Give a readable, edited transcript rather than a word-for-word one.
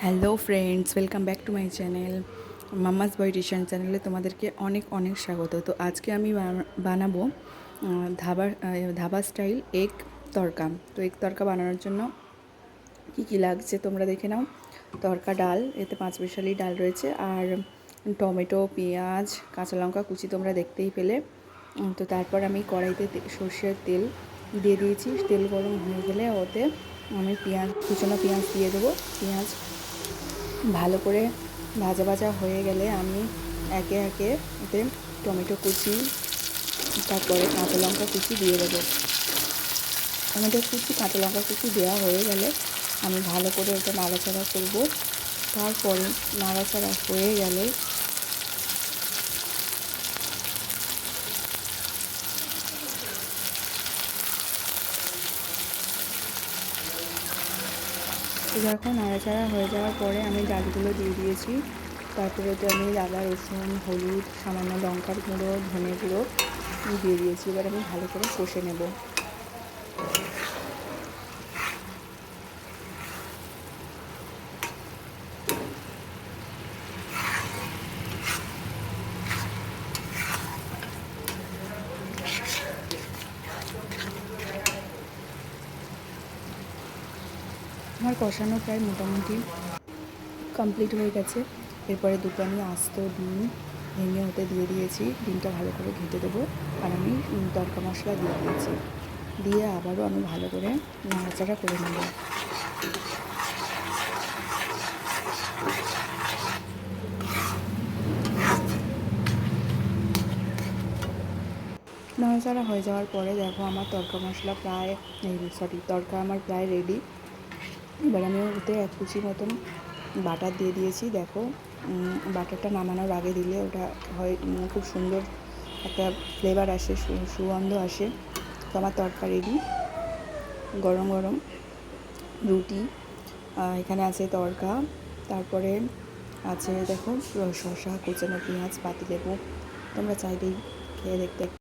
Hello friends, welcome back to my channel mamma's beautician চ্যানেলে তোমাদেরকে অনেক অনেক স্বাগত। তো আজকে আমি বানাবো ধাবা স্টাইল এগ তড়কা। তো এগ তড়কা বানানোর জন্য কী কী লাগছে তোমরা দেখে নাও। তড়কা ডাল, এতে 5 মিশালি ডাল রয়েছে, আর টমেটো, পেঁয়াজ, কাঁচা লঙ্কা কুচি তোমরা দেখতেই পেলে। তো তারপর আমি কড়াইতে সর্ষের তেল দিয়ে দিয়েছি। তেল গরম হয়ে গেলে ওতে আমি কুচানো পেঁয়াজ দিয়ে দেবো। পেঁয়াজ ভালো করে ভাজা ভাজা হয়ে গেলে আমি একে একে এতে টমেটো কুচি, তারপরে কাঁচা লঙ্কা কুচি দিয়ে দেবো। টমেটো কুচি, কাঁচা লঙ্কা কুচি দেওয়া হয়ে গেলে আমি ভালো করে ওটা নাড়াচাড়া করব। তারপরে নাড়াচাড়া হয়ে গেলে দেখো নাড়াচাড়া হয়ে যাওয়ার পরে আমি ডালগুলো দিয়ে দিয়েছি। তারপরে তো আমি আদা, রসুন, হলুদ, সামান্য লঙ্কার গুঁড়ো, ধনে গুঁড়ো দিয়ে দিয়েছি। এবার আমি ভালো করে কষে নেব। আমার কষানো প্রায় মোটামুটি কমপ্লিট হয়ে গেছে। এরপরে দুটো আমি আস্ত ডিম ভেঙে ওতে দিয়ে দিয়েছি। ডিমটা ভালো করে ঘেঁটে দেবো। আর আমি তড়কা মশলা দিয়ে দিয়েছি। দিয়ে আবারও আমি ভালো করে নাড়াচাড়া করে নেব। নাড়াচাড়া হয়ে যাওয়ার পরে দেখো আমার তড়কা মশলা তড়কা আমার প্রায় রেডি। এবার আমি ওতে 1 কুচি মতন বাটার দিয়ে দিয়েছি। দেখো বাটারটা নামানোর আগে দিলে ওটা হয় খুব সুন্দর একটা ফ্লেভার আসে, সুগন্ধ আসে। তো আমার তড়কা রেডি। গরম গরম রুটি, এখানে আছে তড়কা, তারপরে আছে দেখো শসা, কুচানো পেঁয়াজ, পাতিলেবু। তোমরা চাইলেই খেয়ে দেখতে